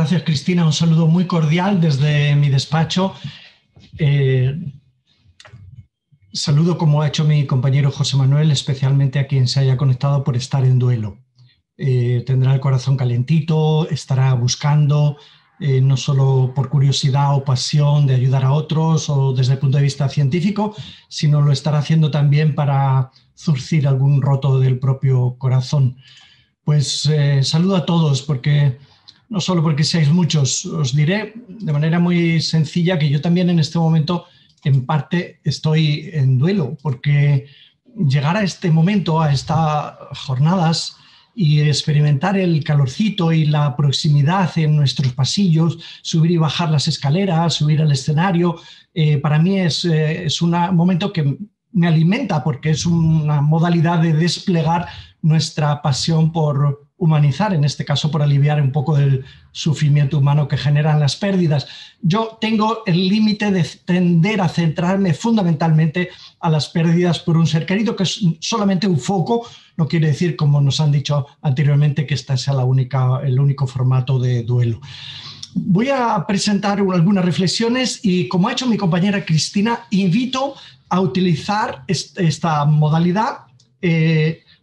gracias, Cristina. Un saludo muy cordial desde mi despacho. Saludo, como ha hecho mi compañero José Manuel, especialmente a quien se haya conectado por estar en duelo. Tendrá el corazón calentito, estará buscando, no solo por curiosidad o pasión de ayudar a otros o desde el punto de vista científico, sino lo estará haciendo también para zurcir algún roto del propio corazón. Pues saludo a todos, porque no solo porque seáis muchos, os diré de manera muy sencilla que yo también en este momento en parte estoy en duelo, porque llegar a este momento, a estas jornadas y experimentar el calorcito y la proximidad en nuestros pasillos, subir y bajar las escaleras, subir al escenario, para mí es un momento que me alimenta, porque es una modalidad de desplegar nuestra pasión por humanizar, en este caso por aliviar un poco del sufrimiento humano que generan las pérdidas. Yo tengo el límite de tender a centrarme fundamentalmente a las pérdidas por un ser querido, que es solamente un foco. No quiere decir, como nos han dicho anteriormente, que esta sea el único formato de duelo. Voy a presentar algunas reflexiones y, como ha hecho mi compañera Cristina, invito a utilizar esta modalidad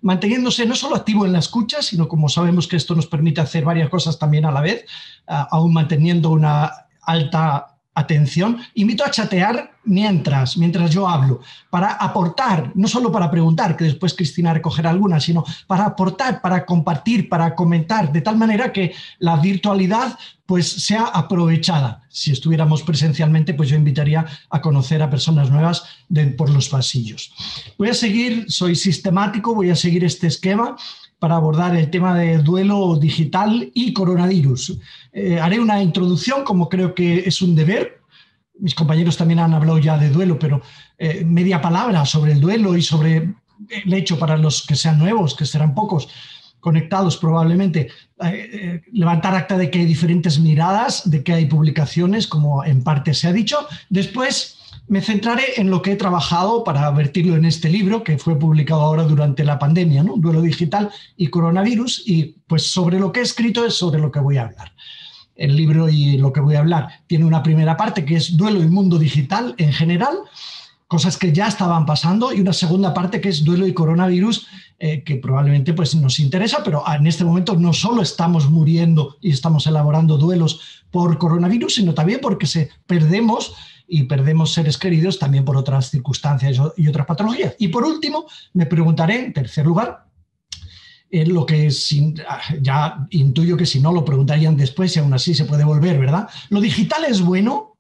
manteniéndose no solo activo en la escucha, sino, como sabemos que esto nos permite hacer varias cosas también a la vez, aún manteniendo una alta atención. Invito a chatear mientras yo hablo, para aportar, no solo para preguntar, que después Cristina recogerá algunas, sino para aportar, para compartir, para comentar, de tal manera que la virtualidad pues sea aprovechada. Si estuviéramos presencialmente, pues yo invitaría a conocer a personas nuevas por los pasillos. Voy a seguir, soy sistemático, voy a seguir este esquema para abordar el tema de duelo digital y coronavirus. Haré una introducción, como creo que es un deber. Mis compañeros también han hablado ya de duelo, pero media palabra sobre el duelo y sobre el hecho, para los que sean nuevos, que serán pocos conectados probablemente, levantar acta de que hay diferentes miradas, de que hay publicaciones, como en parte se ha dicho. Después me centraré en lo que he trabajado para vertirlo en este libro, que fue publicado ahora durante la pandemia, ¿no? Duelo digital y coronavirus, y pues sobre lo que he escrito es sobre lo que voy a hablar. El libro y lo que voy a hablar tiene una primera parte que es duelo y mundo digital en general, cosas que ya estaban pasando, y una segunda parte que es duelo y coronavirus, que probablemente pues nos interesa, pero en este momento no solo estamos muriendo y estamos elaborando duelos por coronavirus, sino también porque perdemos seres queridos también por otras circunstancias y otras patologías. Y por último, me preguntaré, en tercer lugar, lo que ya intuyo que si no lo preguntarían después y aún así se puede volver, ¿verdad? ¿Lo digital es bueno?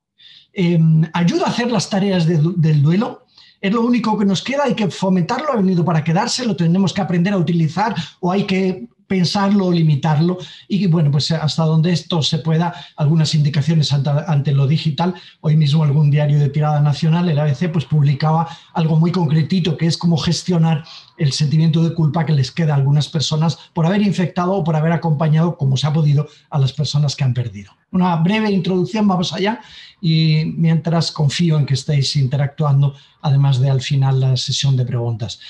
¿Ayuda a hacer las tareas del duelo? ¿Es lo único que nos queda? ¿Hay que fomentarlo? ¿Ha venido para quedarse? ¿Lo tenemos que aprender a utilizar o hay que pensarlo o limitarlo? Y bueno, pues hasta donde esto se pueda, algunas indicaciones ante lo digital. Hoy mismo algún diario de tirada nacional, el ABC, pues publicaba algo muy concretito, que es cómo gestionar el sentimiento de culpa que les queda a algunas personas por haber infectado o por haber acompañado, como se ha podido, a las personas que han perdido. Una breve introducción, vamos allá, y mientras confío en que estéis interactuando, además de al final la sesión de preguntas.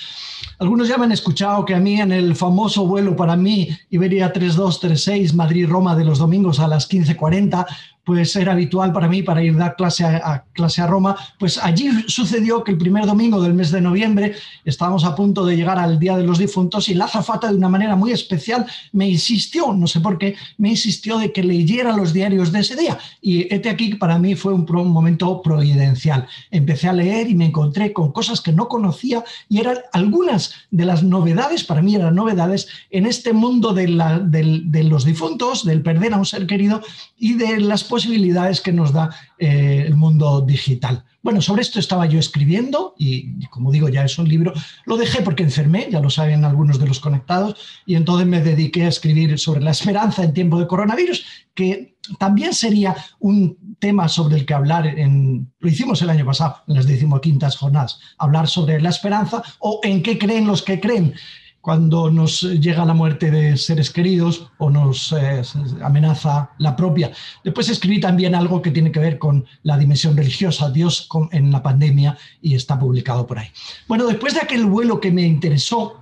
Algunos ya me han escuchado que a mí, en el famoso vuelo para mí Iberia 3236 Madrid-Roma de los domingos a las 15:40, pues era habitual para mí, para ir a dar clase a Roma. Pues allí sucedió que el primer domingo del mes de noviembre estábamos a punto de llegar al Día de los Difuntos, y la azafata, de una manera muy especial, me insistió, no sé por qué, me insistió de que leyera los diarios de ese día. Y este aquí para mí fue un momento providencial. Empecé a leer y me encontré con cosas que no conocía, y eran algunas de las novedades, para mí eran novedades, en este mundo de los difuntos, del perder a un ser querido y de las posibilidades que nos da el mundo digital. Bueno, sobre esto estaba yo escribiendo y, como digo, ya es un libro. Lo dejé porque enfermé, ya lo saben algunos de los conectados, y entonces me dediqué a escribir sobre la esperanza en tiempo de coronavirus, que también sería un tema sobre el que hablar. Lo hicimos el año pasado, en las 15ª jornadas, hablar sobre la esperanza o en qué creen los que creen cuando nos llega la muerte de seres queridos o nos amenaza la propia. Después escribí también algo que tiene que ver con la dimensión religiosa, Dios en la pandemia, y está publicado por ahí. Bueno, después de aquel vuelo que me interesó,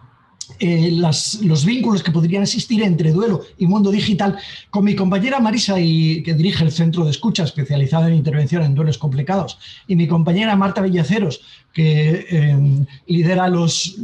los vínculos que podrían existir entre duelo y mundo digital, con mi compañera Marisa, que dirige el Centro de Escucha especializado en intervención en duelos complicados, y mi compañera Marta Villaceros, que lidera los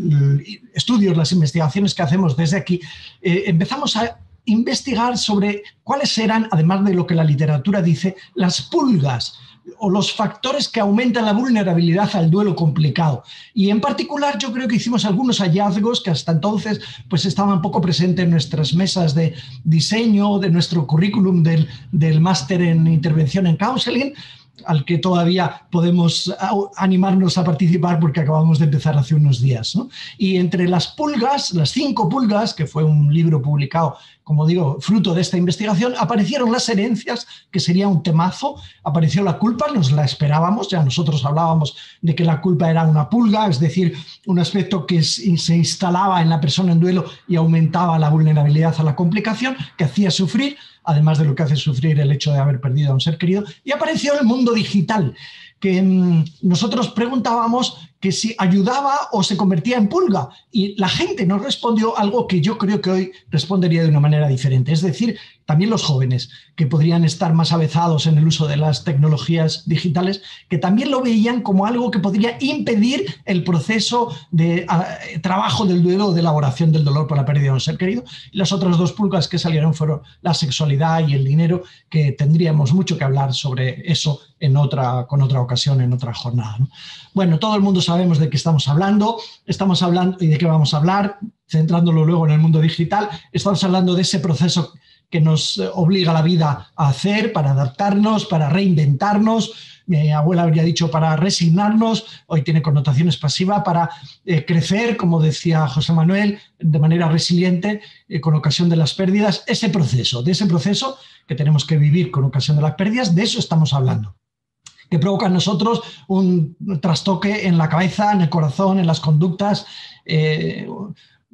estudios, las investigaciones que hacemos desde aquí, empezamos a investigar sobre cuáles eran, además de lo que la literatura dice, las pulgas o los factores que aumentan la vulnerabilidad al duelo complicado. Y en particular yo creo que hicimos algunos hallazgos que hasta entonces pues estaban poco presentes en nuestras mesas de diseño, de nuestro currículum del máster en intervención en counseling, al que todavía podemos animarnos a participar porque acabamos de empezar hace unos días, ¿no? Y entre las pulgas, las 5 pulgas, que fue un libro publicado, como digo, fruto de esta investigación, aparecieron las herencias, que sería un temazo, apareció la culpa, nos la esperábamos, ya nosotros hablábamos de que la culpa era una pulga, es decir, un aspecto que se instalaba en la persona en duelo y aumentaba la vulnerabilidad a la complicación, que hacía sufrir, además de lo que hace sufrir el hecho de haber perdido a un ser querido, y apareció el mundo digital, que nosotros preguntábamos que si ayudaba o se convertía en pulga, y la gente nos respondió algo que yo creo que hoy respondería de una manera diferente, es decir, también los jóvenes, que podrían estar más avezados en el uso de las tecnologías digitales, que también lo veían como algo que podría impedir el proceso de trabajo del duelo o de elaboración del dolor por la pérdida de un ser querido. Y las otras 2 pulgas que salieron fueron la sexualidad y el dinero, que tendríamos mucho que hablar sobre eso con otra ocasión, en otra jornada, ¿no? Bueno, todo el mundo sabemos de qué estamos hablando y de qué vamos a hablar, centrándolo luego en el mundo digital. Estamos hablando de ese proceso que nos obliga la vida a hacer, para adaptarnos, para reinventarnos. Mi abuela habría dicho para resignarnos, hoy tiene connotaciones pasivas, para crecer, como decía José Manuel, de manera resiliente con ocasión de las pérdidas. De ese proceso que tenemos que vivir con ocasión de las pérdidas, de eso estamos hablando, que provoca en nosotros un trastoque en la cabeza, en el corazón, en las conductas,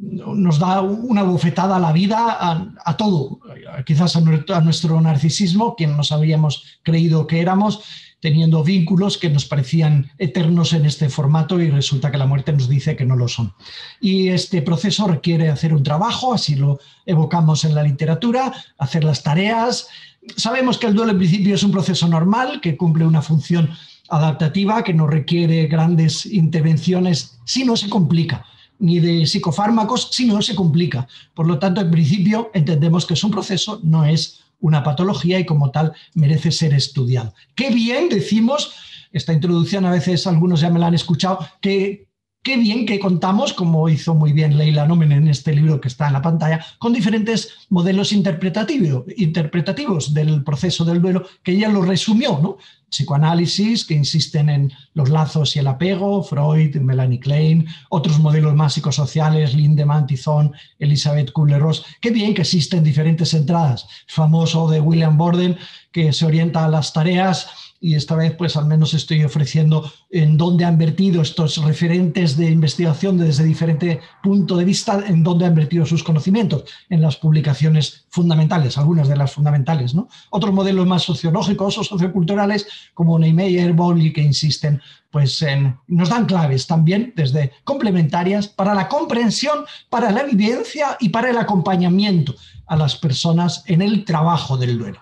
nos da una bofetada a la vida, a todo, quizás a nuestro narcisismo, quien nos habíamos creído que éramos, teniendo vínculos que nos parecían eternos en este formato, y resulta que la muerte nos dice que no lo son. Y este proceso requiere hacer un trabajo, así lo evocamos en la literatura, hacer las tareas. Sabemos que el duelo en principio es un proceso normal, que cumple una función adaptativa, que no requiere grandes intervenciones si no se complica, ni de psicofármacos si no se complica. Por lo tanto, en principio entendemos que es un proceso, no es una patología, y como tal merece ser estudiado. Qué bien, decimos, esta introducción a veces algunos ya me la han escuchado, que qué bien que contamos, como hizo muy bien Leila Nomen en este libro que está en la pantalla, con diferentes modelos interpretativos del proceso del duelo, que ella lo resumió, ¿no? Psicoanálisis, que insisten en los lazos y el apego, Freud, Melanie Klein, otros modelos más psicosociales, Lindemann, Tizón, Elizabeth Kubler-Ross. Qué bien que existen diferentes entradas. Famoso de William Borden, que se orienta a las tareas, y esta vez pues al menos estoy ofreciendo en dónde han vertido estos referentes de investigación desde diferente punto de vista, en dónde han vertido sus conocimientos, en las publicaciones fundamentales, algunas de las fundamentales, ¿no? Otros modelos más sociológicos o socioculturales como Niemeyer, Bowlby, que insisten pues nos dan claves también desde complementarias para la comprensión, para la vivencia y para el acompañamiento a las personas en el trabajo del duelo.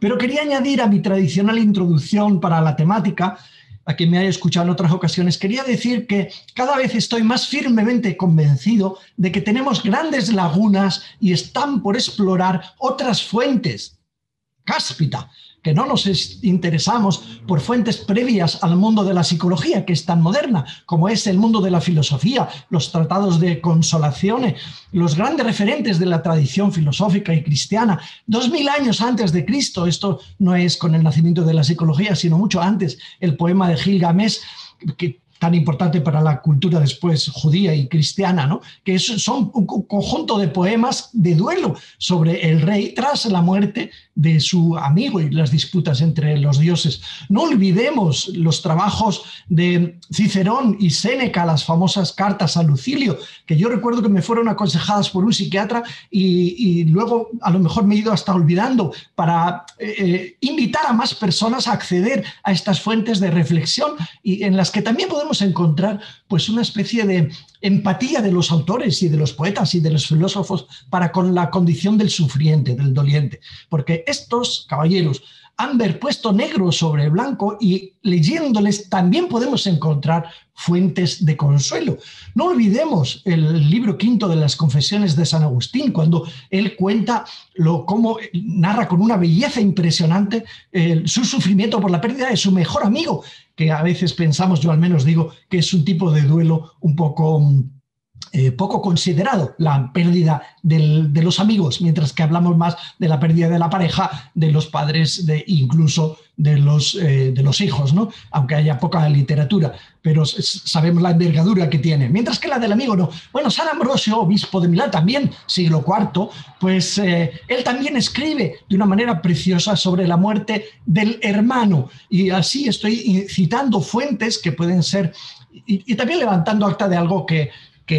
Pero quería añadir a mi tradicional introducción para la temática, a quien me haya escuchado en otras ocasiones, quería decir que cada vez estoy más firmemente convencido de que tenemos grandes lagunas y están por explorar otras fuentes. Cáspita, que no nos interesamos por fuentes previas al mundo de la psicología, que es tan moderna, como es el mundo de la filosofía, los tratados de Consolazione, los grandes referentes de la tradición filosófica y cristiana, 2000 años antes de Cristo. Esto no es con el nacimiento de la psicología, sino mucho antes, el poema de Gilgamesh, que tan importante para la cultura después judía y cristiana, ¿no? Que son un conjunto de poemas de duelo sobre el rey tras la muerte de su amigo y las disputas entre los dioses. No olvidemos los trabajos de Cicerón y Séneca, las famosas cartas a Lucilio, que yo recuerdo que me fueron aconsejadas por un psiquiatra y luego a lo mejor me he ido hasta olvidando, para invitar a más personas a acceder a estas fuentes de reflexión, y en las que también podemos podemos encontrar pues una especie de empatía de los autores y de los poetas y de los filósofos para con la condición del sufriente, del doliente, porque estos caballeros han puesto negro sobre blanco y leyéndoles también podemos encontrar fuentes de consuelo. No olvidemos el libro quinto de las Confesiones de San Agustín, cuando él cuenta cómo narra con una belleza impresionante su sufrimiento por la pérdida de su mejor amigo, que a veces pensamos, yo al menos digo, que es un tipo de duelo un poco considerado, la pérdida de los amigos, mientras que hablamos más de la pérdida de la pareja, de los padres, incluso de los hijos, ¿no? Aunque haya poca literatura, pero sabemos la envergadura que tiene, mientras que la del amigo no. Bueno, San Ambrosio, obispo de Milán, también siglo IV, pues él también escribe de una manera preciosa sobre la muerte del hermano, y así estoy citando fuentes que pueden ser, y también levantando acta de algo que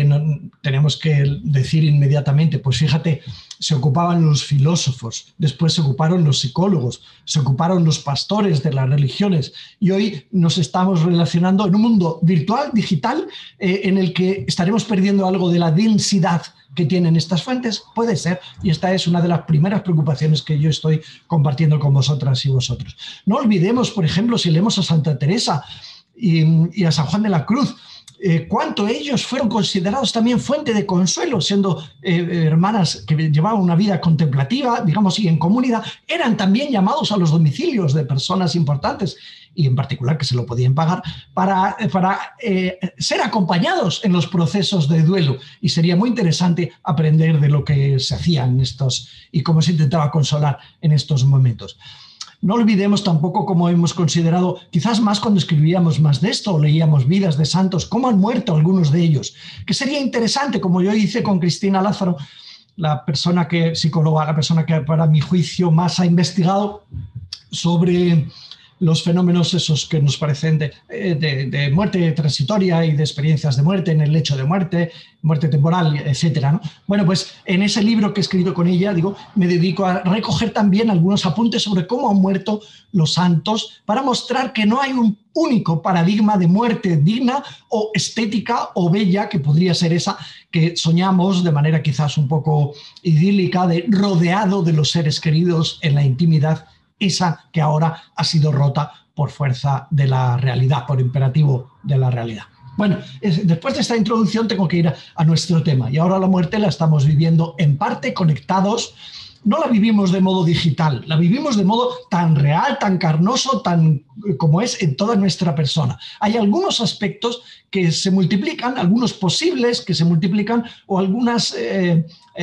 no, tenemos que decir inmediatamente. Pues fíjate, se ocupaban los filósofos, después se ocuparon los psicólogos, se ocuparon los pastores de las religiones, y hoy nos estamos relacionando en un mundo virtual, digital, en el que estaremos perdiendo algo de la densidad que tienen estas fuentes. Puede ser, y esta es una de las primeras preocupaciones que yo estoy compartiendo con vosotras y vosotros. No olvidemos, por ejemplo, si leemos a Santa Teresa y a San Juan de la Cruz, cuánto ellos fueron considerados también fuente de consuelo, siendo hermanas que llevaban una vida contemplativa, digamos, y en comunidad, eran también llamados a los domicilios de personas importantes, y en particular que se lo podían pagar, para ser acompañados en los procesos de duelo. Y sería muy interesante aprender de lo que se hacía en estos y cómo se intentaba consolar en estos momentos. No olvidemos tampoco, como hemos considerado, quizás más cuando escribíamos más de esto o leíamos vidas de santos, cómo han muerto algunos de ellos, que sería interesante, como yo hice con Cristina Lázaro, psicóloga, la persona que para mi juicio más ha investigado sobre los fenómenos esos que nos parecen de muerte transitoria y de experiencias de muerte en el lecho de muerte, muerte temporal, etcétera, ¿no? Bueno, pues en ese libro que he escrito con ella, me dedico a recoger también algunos apuntes sobre cómo han muerto los santos para mostrar que no hay un único paradigma de muerte digna o estética o bella, que podría ser esa que soñamos de manera quizás un poco idílica, de rodeado de los seres queridos en la intimidad, esa que ahora ha sido rota por fuerza de la realidad, por imperativo de la realidad. Bueno, después de esta introducción tengo que ir a nuestro tema, y ahora la muerte la estamos viviendo en parte conectados. No la vivimos de modo digital, la vivimos de modo tan real, tan carnoso, tan como es en toda nuestra persona. Hay algunos aspectos que se multiplican, algunos posibles que se multiplican, o algunas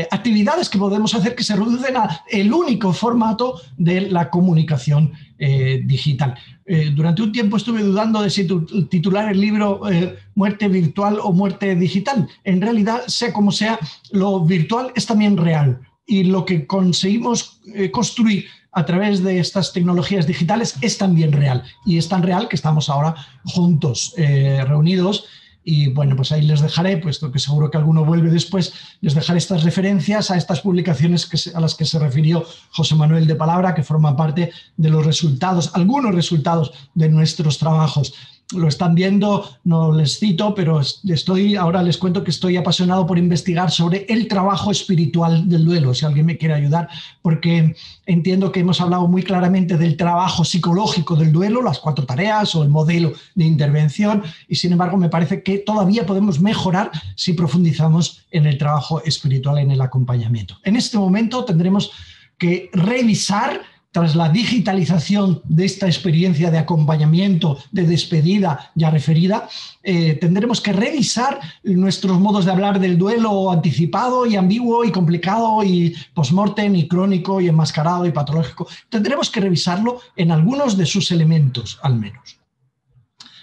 actividades que podemos hacer que se reducen al único formato de la comunicación digital. Durante un tiempo estuve dudando de si titular el libro Muerte virtual o muerte digital. En realidad, sea como sea, lo virtual es también real. Y lo que conseguimos construir a través de estas tecnologías digitales es también real. Y es tan real que estamos ahora juntos, reunidos. Y bueno, pues ahí les dejaré, puesto que seguro que alguno vuelve después, les dejaré estas referencias a estas publicaciones a las que se refirió José Manuel de Palabra, que forman parte de los resultados, algunos resultados de nuestros trabajos. Lo están viendo, no les cito, pero ahora les cuento que estoy apasionado por investigar sobre el trabajo espiritual del duelo, si alguien me quiere ayudar, porque entiendo que hemos hablado muy claramente del trabajo psicológico del duelo, las 4 tareas o el modelo de intervención, y sin embargo me parece que todavía podemos mejorar si profundizamos en el trabajo espiritual, en el acompañamiento. En este momento tendremos que revisar, tras la digitalización de esta experiencia de acompañamiento, de despedida ya referida, tendremos que revisar nuestros modos de hablar del duelo anticipado y ambiguo y complicado y post-mortem y crónico y enmascarado y patológico. Tendremos que revisarlo en algunos de sus elementos, al menos.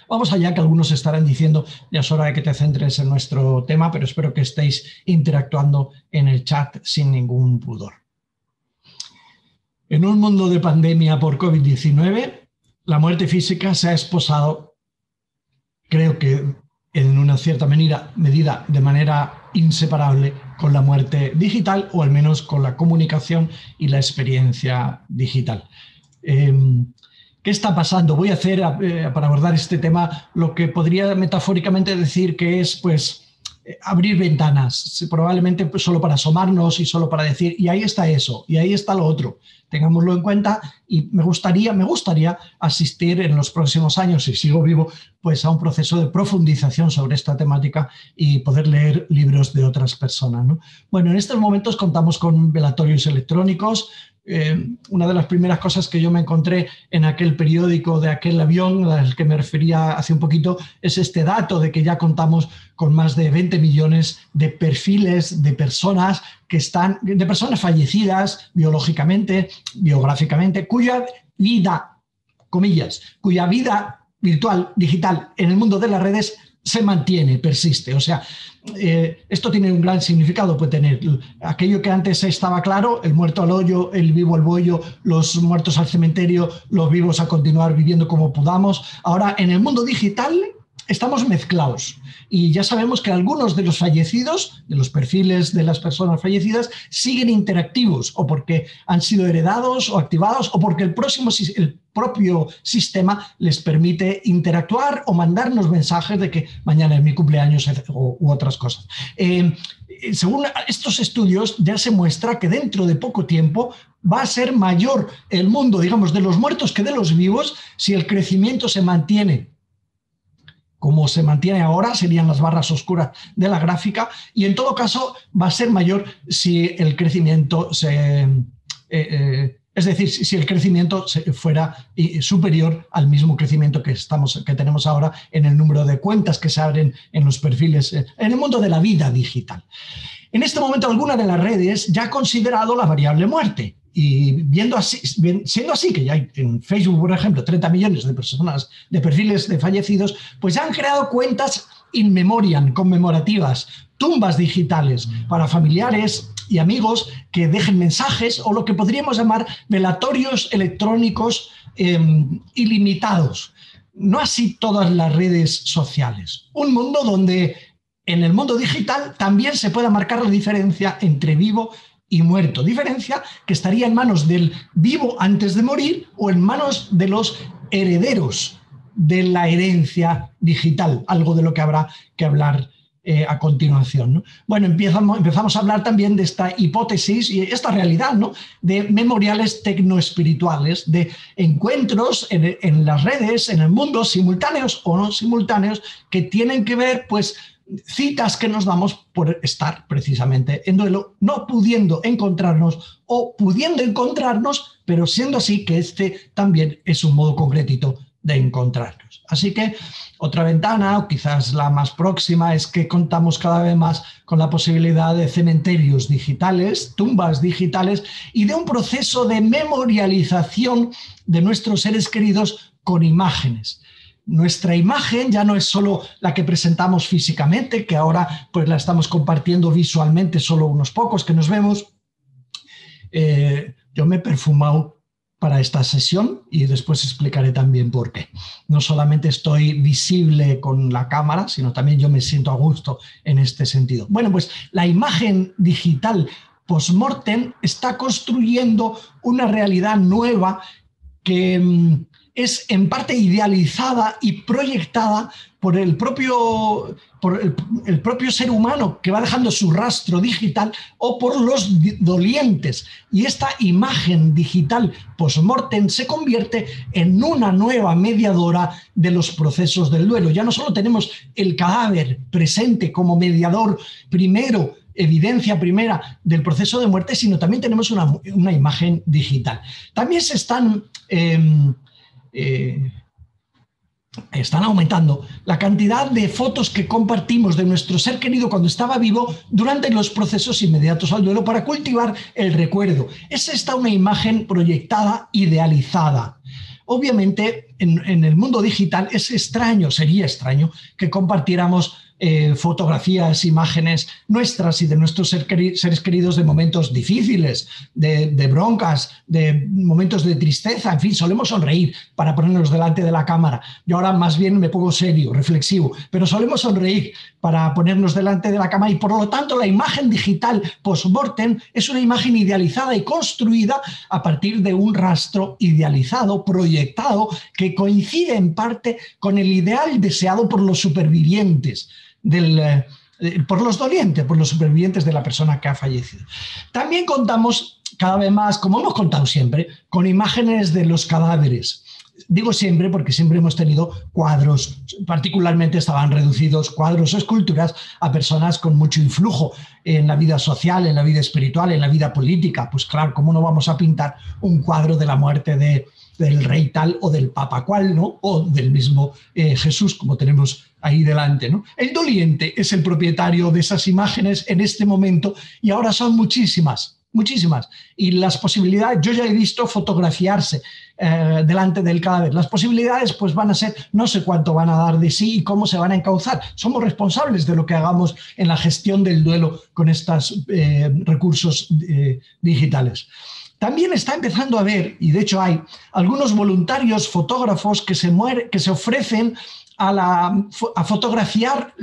Vamos allá, que algunos estarán diciendo, ya es hora de que te centres en nuestro tema, pero espero que estéis interactuando en el chat sin ningún pudor. En un mundo de pandemia por COVID-19, la muerte física se ha esposado, creo que en una cierta medida de manera inseparable, con la muerte digital, o al menos con la comunicación y la experiencia digital. ¿Qué está pasando? Voy a hacer, para abordar este tema, lo que podría metafóricamente decir que es, pues, abrir ventanas, probablemente solo para asomarnos y solo para decir, y ahí está eso, y ahí está lo otro. Tengámoslo en cuenta y me gustaría asistir en los próximos años, si sigo vivo, pues a un proceso de profundización sobre esta temática y poder leer libros de otras personas, ¿no? Bueno, en estos momentos contamos con velatorios electrónicos. Una de las primeras cosas que yo me encontré en aquel periódico de aquel avión al que me refería hace un poquito es este dato de que ya contamos con más de 20 millones de perfiles de personas que están, de personas fallecidas biológicamente, biográficamente, cuya vida, comillas, cuya vida virtual, digital, en el mundo de las redes se mantiene, persiste. O sea, esto tiene un gran significado, puede tener aquello que antes estaba claro, el muerto al hoyo, el vivo al bollo, los muertos al cementerio, los vivos a continuar viviendo como podamos. Ahora, en el mundo digital estamos mezclados y ya sabemos que algunos de los fallecidos, de los perfiles de las personas fallecidas, siguen interactivos o porque han sido heredados o activados o porque el propio sistema les permite interactuar o mandarnos mensajes de que mañana es mi cumpleaños u otras cosas. Según estos estudios ya se muestra que dentro de poco tiempo va a ser mayor el mundo, digamos, de los muertos que de los vivos si el crecimiento se mantiene como se mantiene ahora, serían las barras oscuras de la gráfica, y en todo caso va a ser mayor si el crecimiento es decir, si el crecimiento fuera superior al mismo crecimiento que tenemos ahora en el número de cuentas que se abren en los perfiles, en el mundo de la vida digital. En este momento, alguna de las redes ya ha considerado la variable muerte. Y siendo así, que ya hay en Facebook, por ejemplo, 30 millones de personas, de perfiles de fallecidos, pues ya han creado cuentas in memoriam, conmemorativas, tumbas digitales para familiares y amigos que dejen mensajes o lo que podríamos llamar velatorios electrónicos ilimitados. No así todas las redes sociales. Un mundo donde en el mundo digital también se pueda marcar la diferencia entre vivo y muerto. Diferencia que estaría en manos del vivo antes de morir o en manos de los herederos de la herencia digital, algo de lo que habrá que hablar a continuación, ¿no? Bueno, empezamos a hablar también de esta hipótesis y esta realidad, ¿no?, de memoriales tecnoespirituales, de encuentros en las redes, en el mundo, simultáneos o no simultáneos, que tienen que ver, pues, citas que nos damos por estar precisamente en duelo, no pudiendo encontrarnos o pudiendo encontrarnos, pero siendo así que este también es un modo concretito de encontrarnos. Así que otra ventana, o quizás la más próxima, es que contamos cada vez más con la posibilidad de cementerios digitales, tumbas digitales y de un proceso de memorialización de nuestros seres queridos con imágenes. Nuestra imagen ya no es solo la que presentamos físicamente, que ahora pues la estamos compartiendo visualmente solo unos pocos que nos vemos. Yo me he perfumado para esta sesión y después explicaré también por qué. No solamente estoy visible con la cámara, sino también yo me siento a gusto en este sentido. Bueno, pues la imagen digital post-mortem está construyendo una realidad nueva que es en parte idealizada y proyectada por el propio ser humano que va dejando su rastro digital o por los dolientes. Y esta imagen digital post-mortem se convierte en una nueva mediadora de los procesos del duelo. Ya no solo tenemos el cadáver presente como mediador primero, evidencia primera del proceso de muerte, sino también tenemos una imagen digital. También se están aumentando la cantidad de fotos que compartimos de nuestro ser querido cuando estaba vivo durante los procesos inmediatos al duelo para cultivar el recuerdo. Es esta una imagen proyectada, idealizada. Obviamente, en el mundo digital es extraño, sería extraño que compartiéramos fotografías, imágenes nuestras y de nuestros seres queridos de momentos difíciles, de broncas, de momentos de tristeza, en fin, solemos sonreír para ponernos delante de la cámara. Yo ahora más bien me pongo serio, reflexivo, pero solemos sonreír para ponernos delante de la cámara y por lo tanto la imagen digital post-mortem es una imagen idealizada y construida a partir de un rastro idealizado, proyectado, que coincide en parte con el ideal deseado por los supervivientes, por los dolientes, por los supervivientes de la persona que ha fallecido. También contamos cada vez más, como hemos contado siempre, con imágenes de los cadáveres. Digo siempre porque siempre hemos tenido cuadros, particularmente estaban reducidos cuadros o esculturas a personas con mucho influjo en la vida social, en la vida espiritual, en la vida política. Pues claro, ¿cómo no vamos a pintar un cuadro de la muerte del rey tal o del papa cual, ¿no? O del mismo Jesús, como tenemos ahí delante, ¿no? El doliente es el propietario de esas imágenes en este momento y ahora son muchísimas. Y las posibilidades, yo ya he visto fotografiarse delante del cadáver. Las posibilidades pues van a ser, no sé cuánto van a dar de sí y cómo se van a encauzar. Somos responsables de lo que hagamos en la gestión del duelo con estos recursos digitales. También está empezando a haber, y de hecho hay, algunos voluntarios fotógrafos que se ofrecen a fotografiar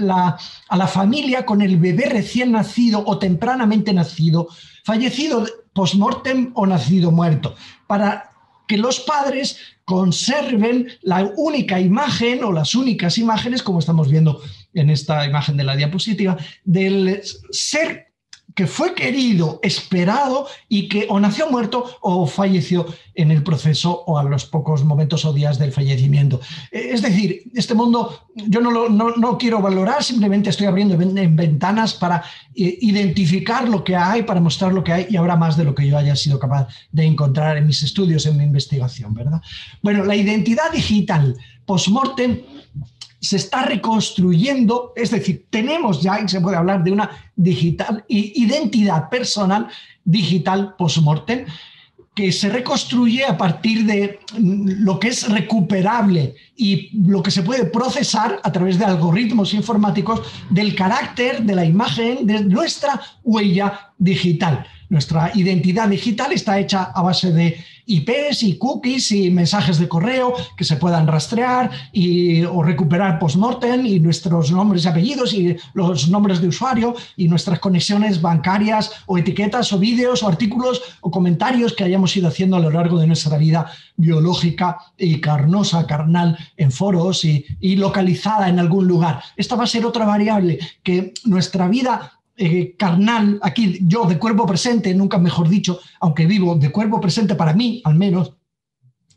a la familia con el bebé recién nacido o tempranamente nacido, fallecido post-mortem o nacido muerto, para que los padres conserven la única imagen o las únicas imágenes, como estamos viendo en esta imagen de la diapositiva, del ser que fue querido, esperado y que o nació muerto o falleció en el proceso o a los pocos momentos o días del fallecimiento. Es decir, este mundo yo no quiero valorar, simplemente estoy abriendo ventanas para identificar lo que hay, para mostrar lo que hay y habrá más de lo que yo haya sido capaz de encontrar en mis estudios, en mi investigación, ¿verdad? Bueno, la identidad digital post-mortem se está reconstruyendo, es decir, tenemos ya, y se puede hablar de una identidad personal digital post-mortem, que se reconstruye a partir de lo que es recuperable y lo que se puede procesar a través de algoritmos informáticos del carácter, de la imagen, de nuestra huella digital. Nuestra identidad digital está hecha a base de IPs y cookies y mensajes de correo que se puedan rastrear o recuperar post-mortem y nuestros nombres y apellidos y los nombres de usuario y nuestras conexiones bancarias o etiquetas o vídeos o artículos o comentarios que hayamos ido haciendo a lo largo de nuestra vida biológica y carnal en foros y localizada en algún lugar. Esta va a ser otra variable que nuestra vida carnal, aquí yo de cuerpo presente, nunca mejor dicho, aunque vivo de cuerpo presente para mí, al menos,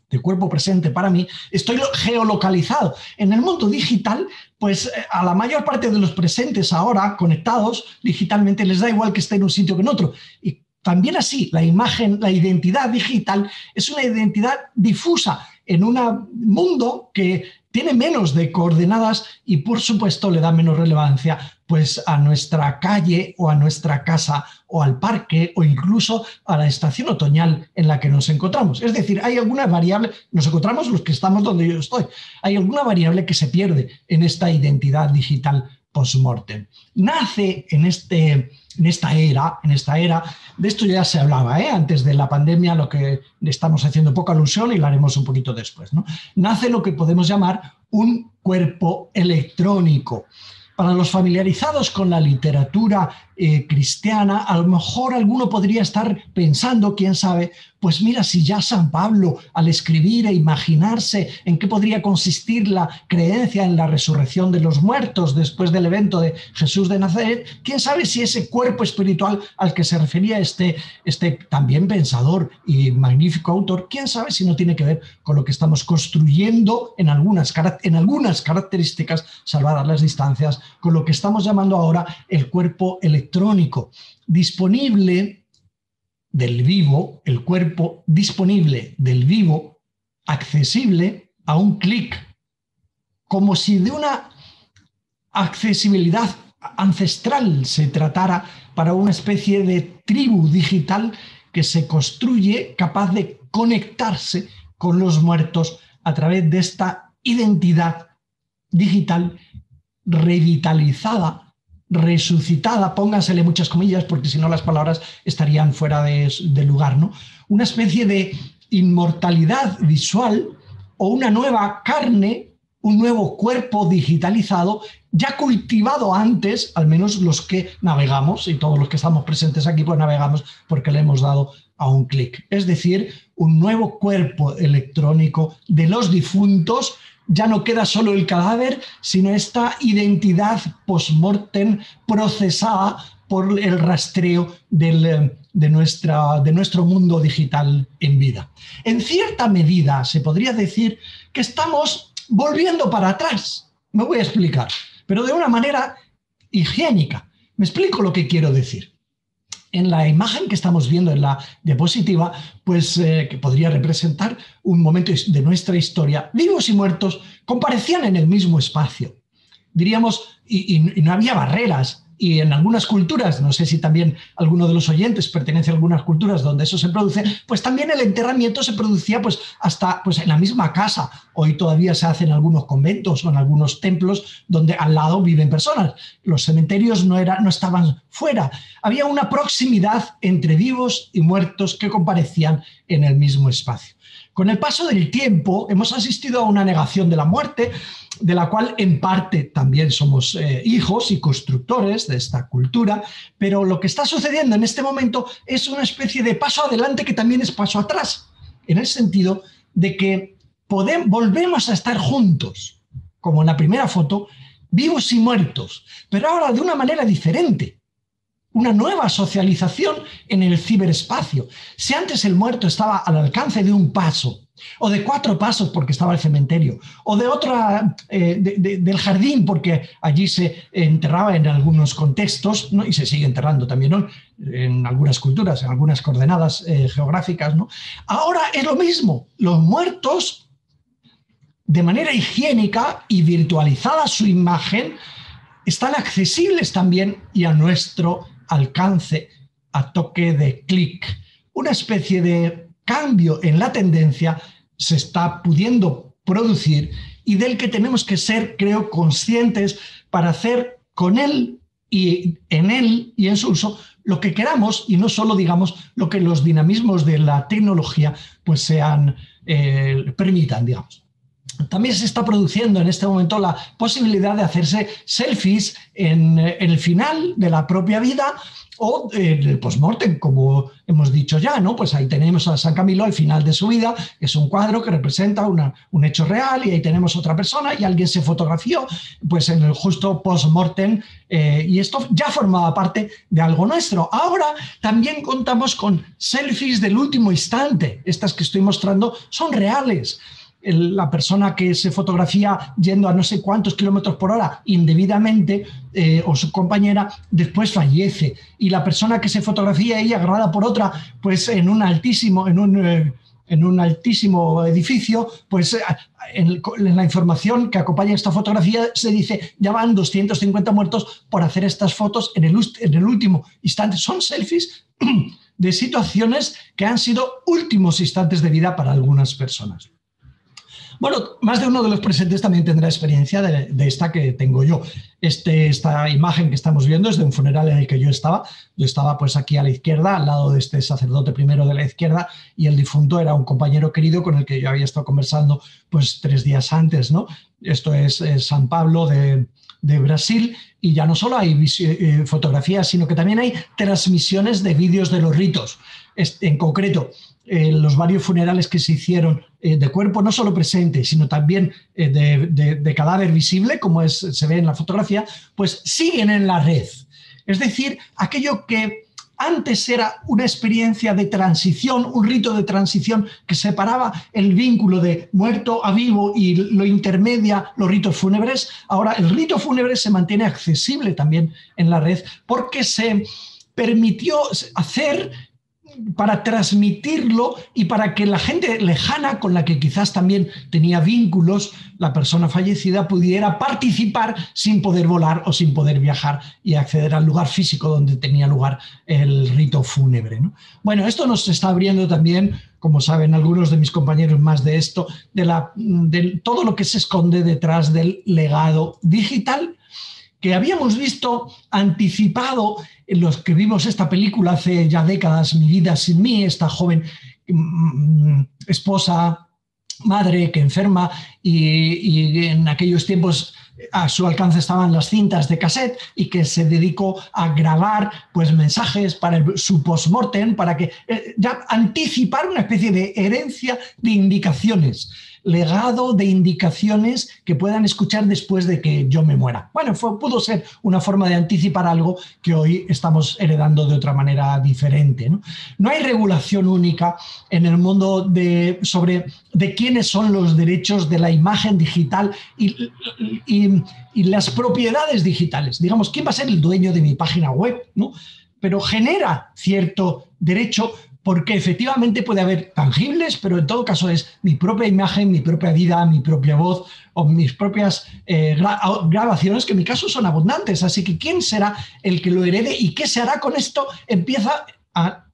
de cuerpo presente para mí, estoy geolocalizado. En el mundo digital, pues a la mayor parte de los presentes ahora, conectados digitalmente, les da igual que esté en un sitio que en otro. Y también así, la imagen, la identidad digital es una identidad difusa en un mundo que tiene menos de coordenadas y, por supuesto, le da menos relevancia pues, a nuestra calle o a nuestra casa o al parque o incluso a la estación otoñal en la que nos encontramos. Es decir, hay alguna variable, nos encontramos los que estamos donde yo estoy, hay alguna variable que se pierde en esta identidad digital post-mortem. Nace en esta era, de esto ya se hablaba, antes de la pandemia, lo que le estamos haciendo poca alusión y lo haremos un poquito después, ¿no? Nace lo que podemos llamar un cuerpo electrónico. Para los familiarizados con la literatura cristiana, a lo mejor alguno podría estar pensando, quién sabe, pues mira, si ya San Pablo, al escribir e imaginarse en qué podría consistir la creencia en la resurrección de los muertos después del evento de Jesús de Nazaret, quién sabe si ese cuerpo espiritual al que se refería este también pensador y magnífico autor, quién sabe si no tiene que ver con lo que estamos construyendo en algunas características, salvadas las distancias, con lo que estamos llamando ahora el cuerpo electrónico, disponible del vivo, el cuerpo disponible del vivo, accesible a un clic, como si de una accesibilidad ancestral se tratara para una especie de tribu digital que se construye capaz de conectarse con los muertos a través de esta identidad digital revitalizada, resucitada, póngansele muchas comillas porque si no las palabras estarían fuera de lugar, ¿no? Una especie de inmortalidad visual o una nueva carne, un nuevo cuerpo digitalizado, ya cultivado antes, al menos los que navegamos, y todos los que estamos presentes aquí, pues navegamos porque le hemos dado a un clic. Es decir, un nuevo cuerpo electrónico de los difuntos. Ya no queda solo el cadáver, sino esta identidad post-mortem procesada por el rastreo de nuestro mundo digital en vida. En cierta medida se podría decir que estamos volviendo para atrás. Me voy a explicar, pero de una manera higiénica. Me explico lo que quiero decir. En la imagen que estamos viendo en la diapositiva, pues que podría representar un momento de nuestra historia, vivos y muertos comparecían en el mismo espacio. Diríamos, y no había barreras. Y en algunas culturas, no sé si también alguno de los oyentes pertenece a algunas culturas donde eso se produce, pues también el enterramiento se producía pues hasta pues en la misma casa. Hoy todavía se hace en algunos conventos o en algunos templos donde al lado viven personas. Los cementerios no estaban fuera. Había una proximidad entre vivos y muertos que comparecían en el mismo espacio. Con el paso del tiempo hemos asistido a una negación de la muerte, de la cual en parte también somos hijos y constructores de esta cultura, pero lo que está sucediendo en este momento es una especie de paso adelante que también es paso atrás, en el sentido de que volvemos a estar juntos, como en la primera foto, vivos y muertos, pero ahora de una manera diferente. Una nueva socialización en el ciberespacio. Si antes el muerto estaba al alcance de un paso, o de 4 pasos porque estaba el cementerio, o de otra, del jardín porque allí se enterraba en algunos contextos, ¿no? Y se sigue enterrando también, ¿no? En algunas culturas, en algunas coordenadas geográficas, ¿no? Ahora es lo mismo. Los muertos, de manera higiénica y virtualizada su imagen, están accesibles también y a nuestro alcance, a toque de clic. Una especie de cambio en la tendencia se está pudiendo producir y del que tenemos que ser, creo, conscientes para hacer con él y en su uso lo que queramos y no solo, digamos, lo que los dinamismos de la tecnología pues permitan, digamos. También se está produciendo en este momento la posibilidad de hacerse selfies en el final de la propia vida o en el post-mortem, como hemos dicho ya, ¿no? Pues ahí tenemos a San Camilo al final de su vida, que es un cuadro que representa un hecho real, y ahí tenemos otra persona y alguien se fotografió pues en el justo post-mortem, y esto ya formaba parte de algo nuestro. Ahora también contamos con selfies del último instante. Estas que estoy mostrando son reales. La persona que se fotografía yendo a no sé cuántos kilómetros por hora indebidamente, o su compañera, después fallece. Y la persona que se fotografía ella agarrada por otra, pues en un altísimo edificio, pues en la información que acompaña esta fotografía se dice ya van 250 muertos por hacer estas fotos en el último instante. Son selfies de situaciones que han sido últimos instantes de vida para algunas personas. Bueno, más de uno de los presentes también tendrá experiencia de esta que tengo yo. Esta imagen que estamos viendo es de un funeral en el que yo estaba. Yo estaba pues aquí a la izquierda, al lado de este sacerdote primero de la izquierda, y el difunto era un compañero querido con el que yo había estado conversando pues 3 días antes, ¿no? Esto es San Pablo de Brasil, y ya no solo hay fotografías, sino que también hay transmisiones de vídeos de los ritos. En concreto, los varios funerales que se hicieron de cuerpo no solo presente, sino también de cadáver visible, como se ve en la fotografía, pues siguen en la red. Es decir, aquello que antes era una experiencia de transición, un rito de transición que separaba el vínculo de muerto a vivo y lo intermedia los ritos fúnebres, ahora el rito fúnebre se mantiene accesible también en la red porque se permitió hacer para transmitirlo y para que la gente lejana, con la que quizás también tenía vínculos, la persona fallecida, pudiera participar sin poder volar o sin poder viajar y acceder al lugar físico donde tenía lugar el rito fúnebre, ¿no? Bueno, esto nos está abriendo también, como saben algunos de mis compañeros más de esto, de todo lo que se esconde detrás del legado digital, que habíamos visto anticipado en los que vimos esta película hace ya décadas, Mi vida sin mí, esta joven esposa, madre que enferma y en aquellos tiempos a su alcance estaban las cintas de cassette y que se dedicó a grabar pues, mensajes para su post-mortem, para que ya anticipar una especie de herencia de indicaciones, legado de indicaciones que puedan escuchar después de que yo me muera. Bueno, pudo ser una forma de anticipar algo que hoy estamos heredando de otra manera diferente, ¿no? No hay regulación única en el mundo sobre quiénes son los derechos de la imagen digital y las propiedades digitales. Digamos, ¿quién va a ser el dueño de mi página web, ¿no? Pero genera cierto derecho porque efectivamente puede haber tangibles, pero en todo caso es mi propia imagen, mi propia vida, mi propia voz o mis propias grabaciones, que en mi caso son abundantes. Así que ¿quién será el que lo herede y qué se hará con esto? Empieza a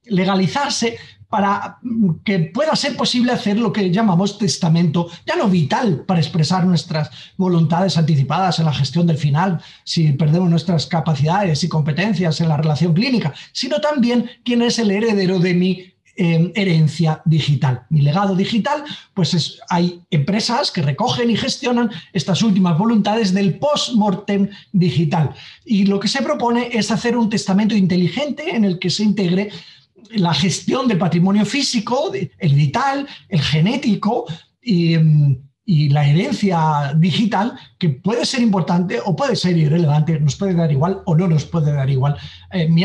legalizarse para que pueda ser posible hacer lo que llamamos testamento, ya no vital para expresar nuestras voluntades anticipadas en la gestión del final, si perdemos nuestras capacidades y competencias en la relación clínica, sino también quién es el heredero de mi herencia digital. Mi legado digital, pues hay empresas que recogen y gestionan estas últimas voluntades del post-mortem digital. Y lo que se propone es hacer un testamento inteligente en el que se integre la gestión del patrimonio físico, el vital, el genético y la herencia digital, que puede ser importante o puede ser irrelevante, nos puede dar igual o no nos puede dar igual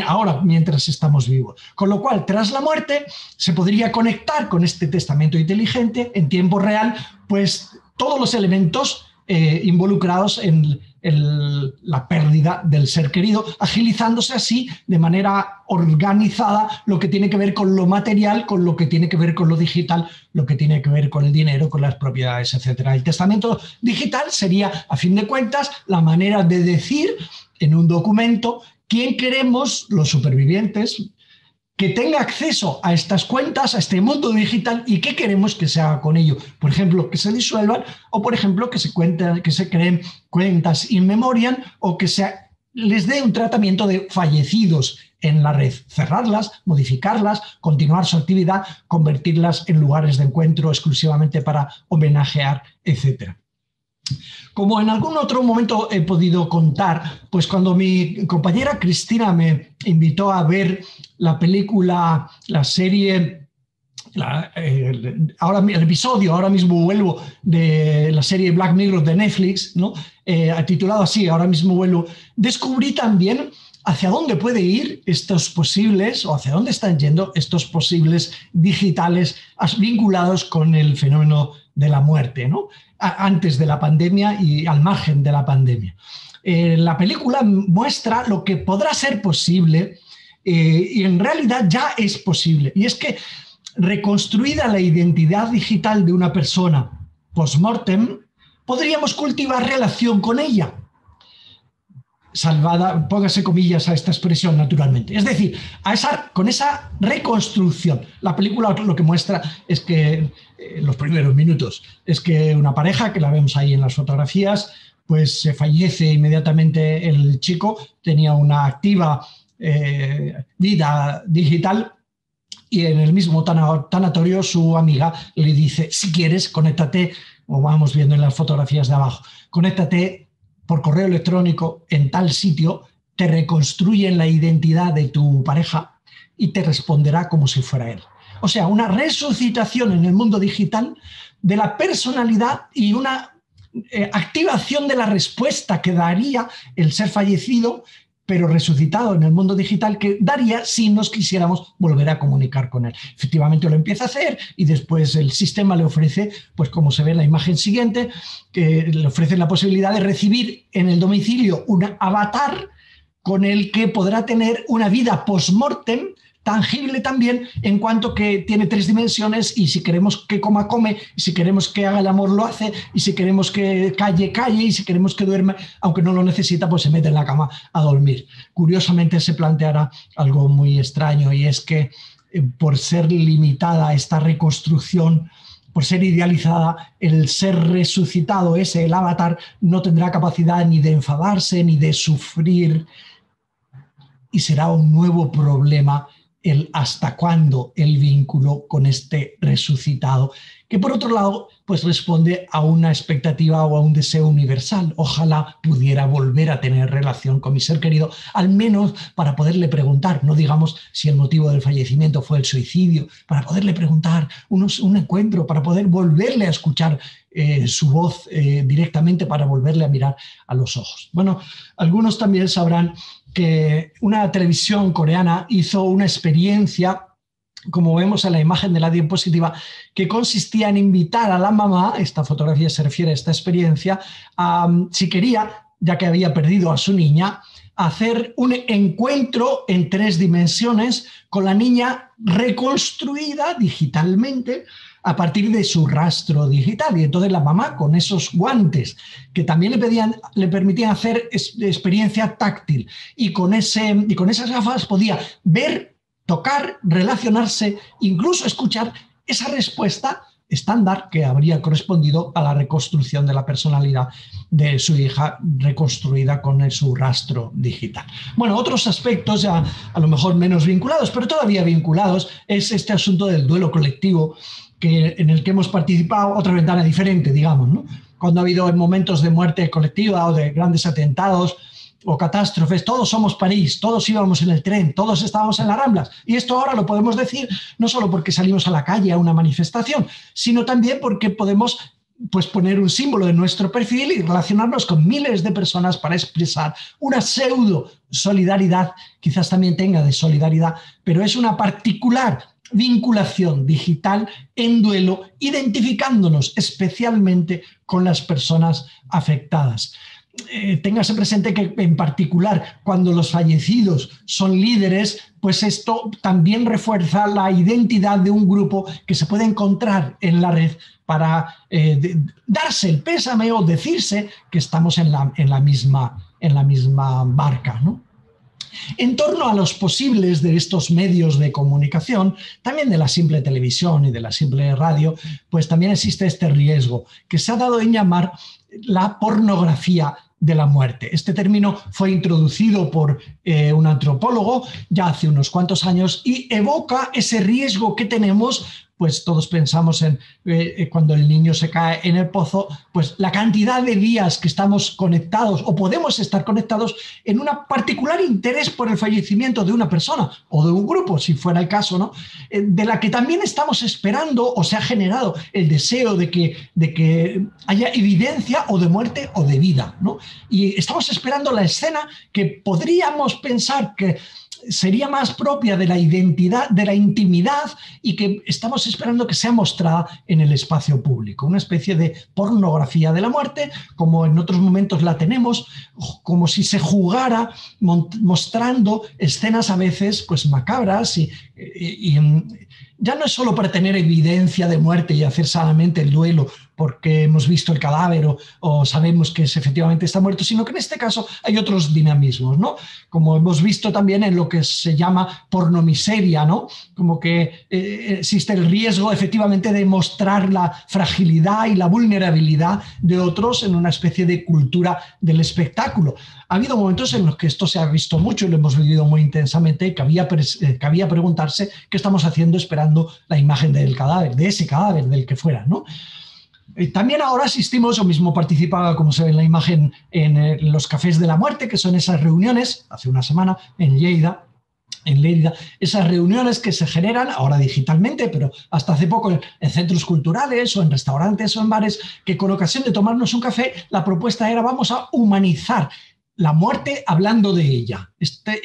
ahora mientras estamos vivos. Con lo cual, tras la muerte, se podría conectar con este testamento inteligente en tiempo real, pues todos los elementos involucrados en la pérdida del ser querido, agilizándose así de manera organizada lo que tiene que ver con lo material, con lo que tiene que ver con lo digital, lo que tiene que ver con el dinero, con las propiedades, etc. El testamento digital sería, a fin de cuentas, la manera de decir en un documento quién queremos, los supervivientes, que tenga acceso a estas cuentas, a este mundo digital y qué queremos que se haga con ello. Por ejemplo, que se disuelvan o, por ejemplo, que se creen cuentas in memoriam o que se les dé un tratamiento de fallecidos en la red. Cerrarlas, modificarlas, continuar su actividad, convertirlas en lugares de encuentro exclusivamente para homenajear, etc. Como en algún otro momento he podido contar, pues cuando mi compañera Cristina me invitó a ver la película, la serie, el episodio, ahora mismo vuelvo, de la serie Black Mirror de Netflix, ¿no? Titulado así, ahora mismo vuelvo, descubrí también hacia dónde puede ir estos posibles, o hacia dónde están yendo estos posibles digitales vinculados con el fenómeno de la muerte, ¿no? Antes de la pandemia y al margen de la pandemia. La película muestra lo que podrá ser posible y en realidad ya es posible. Y es que reconstruida la identidad digital de una persona post-mortem, podríamos cultivar relación con ella. Salvada, póngase comillas a esta expresión naturalmente. Es decir, con esa reconstrucción, la película lo que muestra es que los primeros minutos es que una pareja, que la vemos ahí en las fotografías, pues se fallece inmediatamente el chico, tenía una activa vida digital y en el mismo tanatorio su amiga le dice, si quieres, conéctate, como vamos viendo en las fotografías de abajo, conéctate por correo electrónico en tal sitio, te reconstruyen la identidad de tu pareja y te responderá como si fuera él. O sea, una resucitación en el mundo digital de la personalidad y una activación de la respuesta que daría el ser fallecido, pero resucitado en el mundo digital, que daría si nos quisiéramos volver a comunicar con él. Efectivamente lo empieza a hacer y después el sistema le ofrece, pues como se ve en la imagen siguiente, que le ofrece la posibilidad de recibir en el domicilio un avatar con el que podrá tener una vida post-mortem tangible también en cuanto que tiene 3 dimensiones y si queremos que coma, come, y si queremos que haga el amor, lo hace, y si queremos que calle, calle, y si queremos que duerma, aunque no lo necesita, pues se mete en la cama a dormir. Curiosamente se planteará algo muy extraño y es que por ser limitada esta reconstrucción, por ser idealizada, el ser resucitado, el avatar, no tendrá capacidad ni de enfadarse ni de sufrir y será un nuevo problema el hasta cuándo el vínculo con este resucitado, que por otro lado pues responde a una expectativa o a un deseo universal. Ojalá pudiera volver a tener relación con mi ser querido, al menos para poderle preguntar, no digamos si el motivo del fallecimiento fue el suicidio, para poderle preguntar un encuentro, para poder volverle a escuchar su voz directamente, para volverle a mirar a los ojos. Bueno, algunos también sabrán que una televisión coreana hizo una experiencia, como vemos en la imagen de la diapositiva, que consistía en invitar a la mamá, esta fotografía se refiere a esta experiencia, si quería, ya que había perdido a su niña, a hacer un encuentro en 3 dimensiones con la niña reconstruida digitalmente a partir de su rastro digital. Y entonces la mamá, con esos guantes que también le permitían hacer experiencia táctil y con esas gafas podía ver, tocar, relacionarse, incluso escuchar esa respuesta estándar que habría correspondido a la reconstrucción de la personalidad de su hija reconstruida con su rastro digital. Bueno, otros aspectos ya a lo mejor menos vinculados, pero todavía vinculados, es este asunto del duelo colectivo en el que hemos participado, otra ventana diferente, digamos, ¿no? Cuando ha habido momentos de muerte colectiva o de grandes atentados o catástrofes, todos somos París, todos íbamos en el tren, todos estábamos en las Ramblas. Y esto ahora lo podemos decir no solo porque salimos a la calle a una manifestación, sino también porque podemos pues poner un símbolo en nuestro perfil y relacionarnos con miles de personas para expresar una pseudo solidaridad, quizás también tenga de solidaridad, pero es una particular vinculación digital en duelo, identificándonos especialmente con las personas afectadas. Téngase presente que en particular cuando los fallecidos son líderes, pues esto también refuerza la identidad de un grupo que se puede encontrar en la red para darse el pésame o decirse que estamos en la misma barca, ¿no? En torno a los posibles de estos medios de comunicación, también de la simple televisión y de la simple radio, pues también existe este riesgo que se ha dado en llamar la pornografía de la muerte. Este término fue introducido por un antropólogo ya hace unos cuantos años y evoca ese riesgo que tenemos. Pues todos pensamos en cuando el niño se cae en el pozo, pues la cantidad de días que estamos conectados o podemos estar conectados en un particular interés por el fallecimiento de una persona o de un grupo, si fuera el caso, ¿no? De la que también estamos esperando o se ha generado el deseo de que haya evidencia o de muerte o de vida, ¿no? Y estamos esperando la escena que podríamos pensar que sería más propia de la identidad, de la intimidad y que estamos esperando que sea mostrada en el espacio público. Una especie de pornografía de la muerte, como en otros momentos la tenemos, como si se jugara mostrando escenas a veces pues macabras y ya no es solo para tener evidencia de muerte y hacer sanamente el duelo porque hemos visto el cadáver o sabemos que efectivamente está muerto, sino que en este caso hay otros dinamismos, ¿no? Como hemos visto también en lo que se llama pornomiseria, ¿no? Como que existe el riesgo efectivamente de mostrar la fragilidad y la vulnerabilidad de otros en una especie de cultura del espectáculo. Ha habido momentos en los que esto se ha visto mucho y lo hemos vivido muy intensamente y cabía preguntarse qué estamos haciendo esperando la imagen del cadáver, de ese cadáver, del que fuera, ¿no? También ahora asistimos, yo mismo participaba, como se ve en la imagen, en los cafés de la muerte, que son esas reuniones, hace una semana, en Lleida, esas reuniones que se generan ahora digitalmente, pero hasta hace poco en centros culturales o en restaurantes o en bares, que con ocasión de tomarnos un café, la propuesta era vamos a humanizar la muerte hablando de ella. Este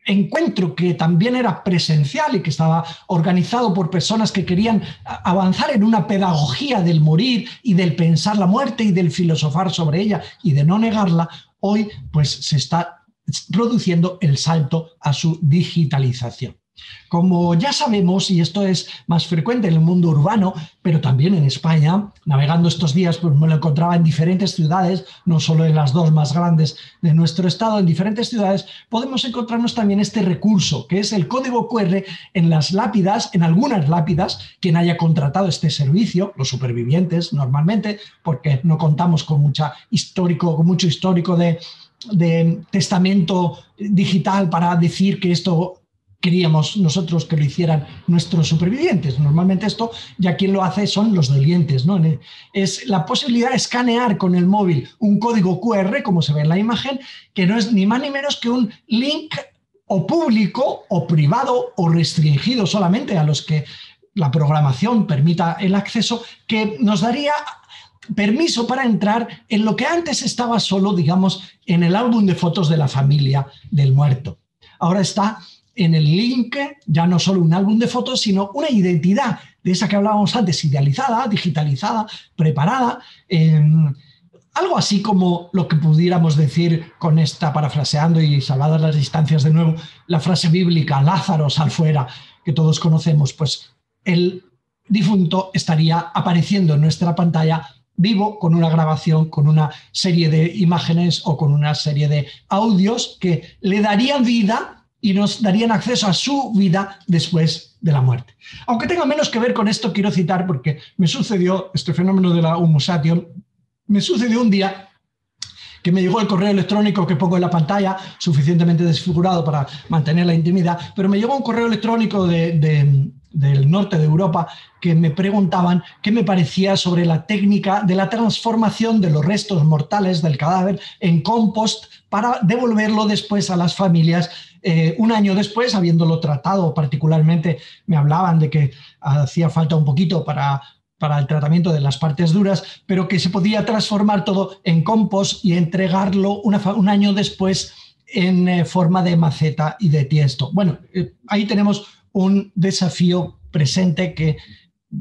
encuentro que también era presencial y que estaba organizado por personas que querían avanzar en una pedagogía del morir y del pensar la muerte y del filosofar sobre ella y de no negarla, hoy pues se está produciendo el salto a su digitalización. Como ya sabemos, y esto es más frecuente en el mundo urbano, pero también en España, navegando estos días, pues me lo encontraba en diferentes ciudades, no solo en las dos más grandes de nuestro estado, en diferentes ciudades, podemos encontrarnos también este recurso, que es el código QR en las lápidas, en algunas lápidas, quien haya contratado este servicio, los supervivientes normalmente, porque no contamos con mucho histórico de testamento digital para decir que esto queríamos nosotros que lo hicieran nuestros supervivientes. Normalmente esto ya quien lo hace son los dolientes, ¿no? Es la posibilidad de escanear con el móvil un código QR, como se ve en la imagen, que no es ni más ni menos que un link o público o privado o restringido solamente a los que la programación permita el acceso, que nos daría permiso para entrar en lo que antes estaba solo, digamos, en el álbum de fotos de la familia del muerto. Ahora está en el link ya no solo un álbum de fotos, sino una identidad de esa que hablábamos antes, idealizada, digitalizada, preparada, algo así como lo que pudiéramos decir con esta, parafraseando y salvadas las distancias de nuevo, la frase bíblica, Lázaro, sal fuera, que todos conocemos, pues el difunto estaría apareciendo en nuestra pantalla vivo, con una grabación, con una serie de imágenes o con una serie de audios que le darían vida y nos darían acceso a su vida después de la muerte. Aunque tenga menos que ver con esto, quiero citar, porque me sucedió este fenómeno de la humusatio, me sucedió un día que me llegó el correo electrónico que pongo en la pantalla, suficientemente desfigurado para mantener la intimidad, pero me llegó un correo electrónico del norte de Europa que me preguntaban qué me parecía sobre la técnica de la transformación de los restos mortales del cadáver en compost para devolverlo después a las familias. Un año después, habiéndolo tratado particularmente, me hablaban de que hacía falta un poquito para el tratamiento de las partes duras, pero que se podía transformar todo en compost y entregarlo un año después en forma de maceta y de tiesto. Bueno, ahí tenemos un desafío presente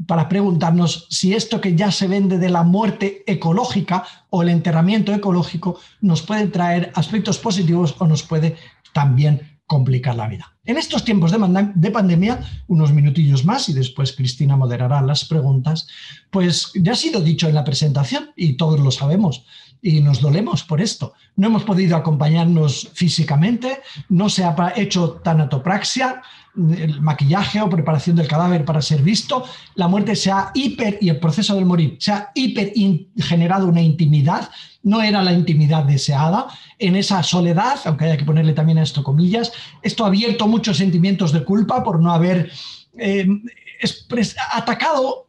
para preguntarnos si esto que ya se vende de la muerte ecológica o el enterramiento ecológico nos puede traer aspectos positivos o nos puede también complicar la vida. En estos tiempos de pandemia, unos minutillos más y después Cristina moderará las preguntas, pues ya ha sido dicho en la presentación y todos lo sabemos y nos dolemos por esto. No hemos podido acompañarnos físicamente, no se ha hecho tanatopraxia, el maquillaje o preparación del cadáver para ser visto, la muerte y el proceso del morir se ha generado una intimidad, no era la intimidad deseada, en esa soledad, aunque haya que ponerle también a esto comillas, esto ha abierto muchos sentimientos de culpa por no haber atacado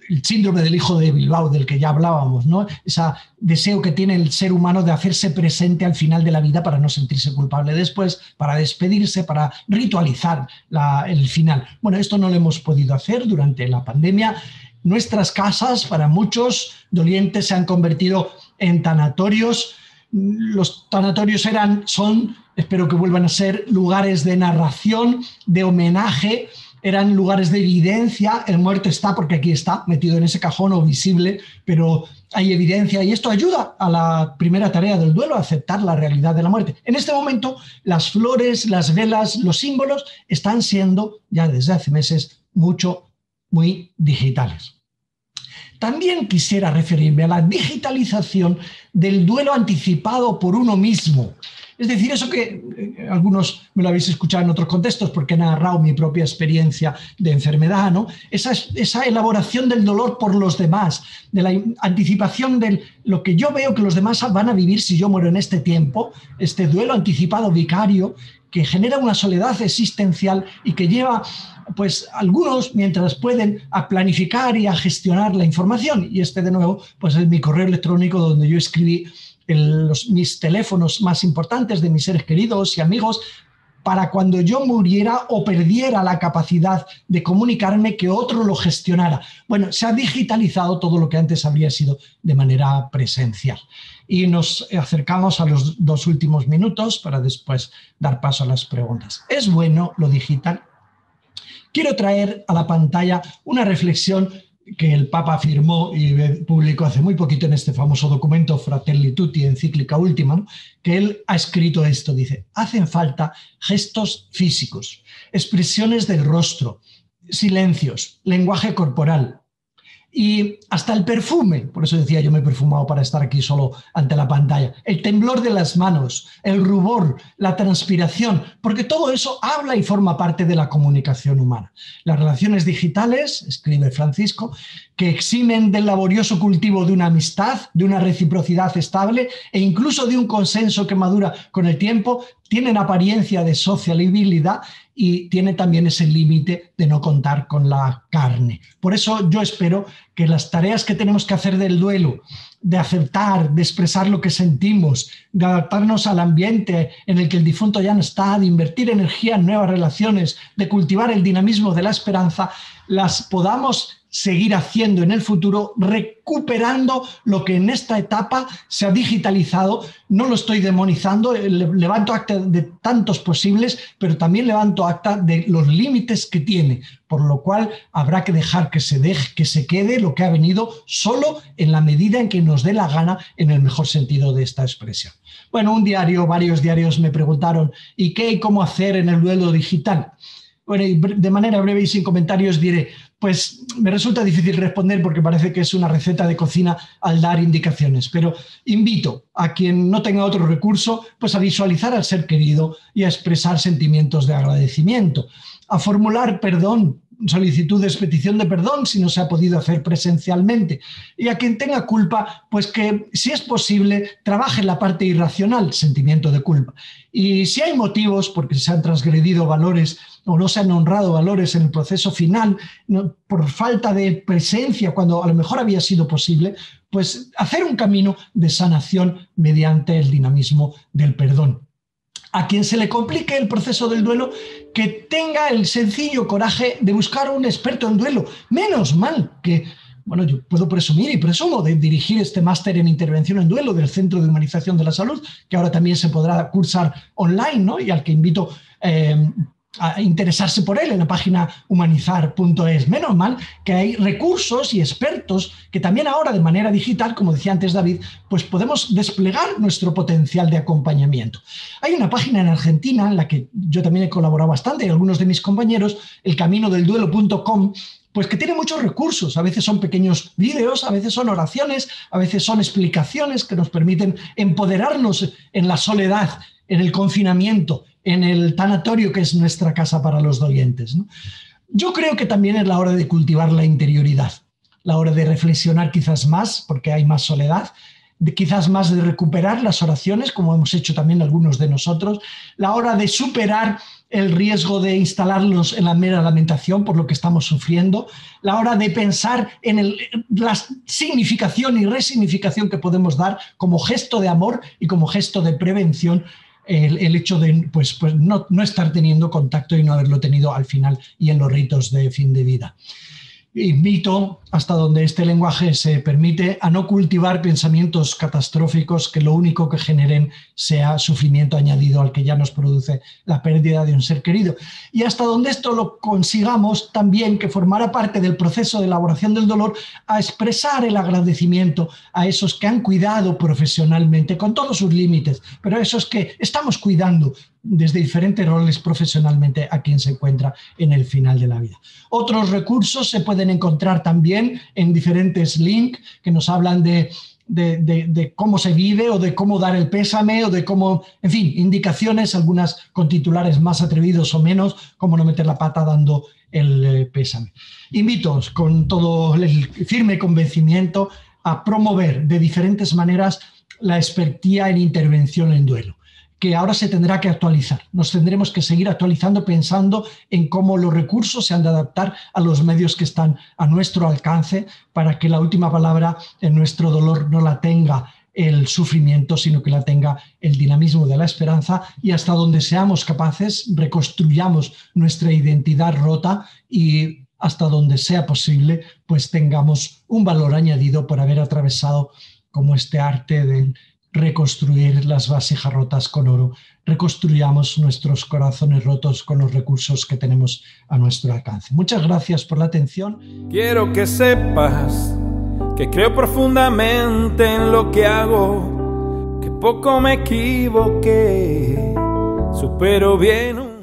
el síndrome del hijo de Bilbao, del que ya hablábamos, ¿no? Ese deseo que tiene el ser humano de hacerse presente al final de la vida para no sentirse culpable después, para despedirse, para ritualizar el final. Bueno, esto no lo hemos podido hacer durante la pandemia. Nuestras casas, para muchos dolientes, se han convertido en tanatorios. Los tanatorios son, espero que vuelvan a ser, lugares de narración, de homenaje, eran lugares de evidencia. El muerto está porque aquí está, metido en ese cajón o visible, pero hay evidencia y esto ayuda a la primera tarea del duelo, a aceptar la realidad de la muerte. En este momento, las flores, las velas, los símbolos están siendo, ya desde hace meses, muy digitales. También quisiera referirme a la digitalización del duelo anticipado por uno mismo. Es decir, eso que algunos me lo habéis escuchado en otros contextos porque he narrado mi propia experiencia de enfermedad, ¿no? Esa elaboración del dolor por los demás, de la anticipación de lo que yo veo que los demás van a vivir si yo muero en este tiempo, este duelo anticipado vicario que genera una soledad existencial y que lleva pues algunos, mientras pueden, a planificar y a gestionar la información. Y de nuevo, pues es mi correo electrónico donde yo escribí mis teléfonos más importantes de mis seres queridos y amigos para cuando yo muriera o perdiera la capacidad de comunicarme, que otro lo gestionara. Bueno, se ha digitalizado todo lo que antes habría sido de manera presencial. Y nos acercamos a los 2 últimos minutos para después dar paso a las preguntas. ¿Es bueno lo digital? Quiero traer a la pantalla una reflexión que el Papa firmó y publicó hace muy poquito en este famoso documento Fratelli Tutti, encíclica última, ¿no? Que él ha escrito esto, dice: hacen falta gestos físicos, expresiones del rostro, silencios, lenguaje corporal, y hasta el perfume. Por eso decía, yo me he perfumado para estar aquí solo ante la pantalla. El temblor de las manos, el rubor, la transpiración, porque todo eso habla y forma parte de la comunicación humana. Las relaciones digitales, escribe Francisco, que eximen del laborioso cultivo de una amistad, de una reciprocidad estable e incluso de un consenso que madura con el tiempo, tienen apariencia de sociabilidad y tiene también ese límite de no contar con la carne. Por eso yo espero que las tareas que tenemos que hacer del duelo, de aceptar, de expresar lo que sentimos, de adaptarnos al ambiente en el que el difunto ya no está, de invertir energía en nuevas relaciones, de cultivar el dinamismo de la esperanza, las podamos seguir haciendo en el futuro, recuperando lo que en esta etapa se ha digitalizado. No lo estoy demonizando, levanto acta de tantos posibles, pero también levanto acta de los límites que tiene, por lo cual habrá que dejar que se quede lo que ha venido, solo en la medida en que nos dé la gana, en el mejor sentido de esta expresión. Bueno, varios diarios me preguntaron: ¿y qué y cómo hacer en el duelo digital? Bueno, y de manera breve y sin comentarios diré, pues me resulta difícil responder porque parece que es una receta de cocina al dar indicaciones, pero invito a quien no tenga otro recurso, pues a visualizar al ser querido y a expresar sentimientos de agradecimiento, a formular perdón, solicitudes, petición de perdón si no se ha podido hacer presencialmente, y a quien tenga culpa, pues que si es posible trabaje la parte irracional, sentimiento de culpa, y si hay motivos porque se han transgredido valores o no se han honrado valores en el proceso final, por falta de presencia cuando a lo mejor había sido posible, pues hacer un camino de sanación mediante el dinamismo del perdón. A quien se le complique el proceso del duelo, que tenga el sencillo coraje de buscar un experto en duelo. Menos mal que, bueno, yo puedo presumir y presumo de dirigir este máster en intervención en duelo del Centro de Humanización de la Salud, que ahora también se podrá cursar online, ¿no? Y al que invito a interesarse por él en la página humanizar.es. Menos mal que hay recursos y expertos que también ahora de manera digital, como decía antes David, pues podemos desplegar nuestro potencial de acompañamiento. Hay una página en Argentina en la que yo también he colaborado bastante, y algunos de mis compañeros, elcaminodelduelo.com, pues que tiene muchos recursos. A veces son pequeños vídeos, a veces son oraciones, a veces son explicaciones que nos permiten empoderarnos en la soledad, en el confinamiento, en el tanatorio que es nuestra casa para los dolientes, ¿no? Yo creo que también es la hora de cultivar la interioridad, la hora de reflexionar quizás más, porque hay más soledad, quizás más de recuperar las oraciones, como hemos hecho también algunos de nosotros, la hora de superar el riesgo de instalarnos en la mera lamentación por lo que estamos sufriendo, la hora de pensar en la significación y resignificación que podemos dar como gesto de amor y como gesto de prevención, el hecho de pues no estar teniendo contacto y no haberlo tenido al final y en los ritos de fin de vida. Invito, hasta donde este lenguaje se permite, a no cultivar pensamientos catastróficos que lo único que generen sea sufrimiento añadido al que ya nos produce la pérdida de un ser querido. Y hasta donde esto lo consigamos, también que formará parte del proceso de elaboración del dolor, a expresar el agradecimiento a esos que han cuidado profesionalmente, con todos sus límites, pero a esos que estamos cuidando desde diferentes roles profesionalmente a quien se encuentra en el final de la vida. Otros recursos se pueden encontrar también en diferentes links que nos hablan de cómo se vive o de cómo dar el pésame o de cómo, en fin, indicaciones, algunas con titulares más atrevidos o menos, cómo no meter la pata dando el pésame. Invito con todo el firme convencimiento a promover de diferentes maneras la expertía en intervención en duelo, que ahora se tendrá que actualizar. Nos tendremos que seguir actualizando pensando en cómo los recursos se han de adaptar a los medios que están a nuestro alcance para que la última palabra en nuestro dolor no la tenga el sufrimiento, sino que la tenga el dinamismo de la esperanza, y hasta donde seamos capaces reconstruyamos nuestra identidad rota y hasta donde sea posible pues tengamos un valor añadido por haber atravesado como este arte del reconstruir las vasijas rotas con oro, reconstruyamos nuestros corazones rotos con los recursos que tenemos a nuestro alcance. Muchas gracias por la atención. Quiero que sepas que creo profundamente en lo que hago, que poco me equivoqué, supero bien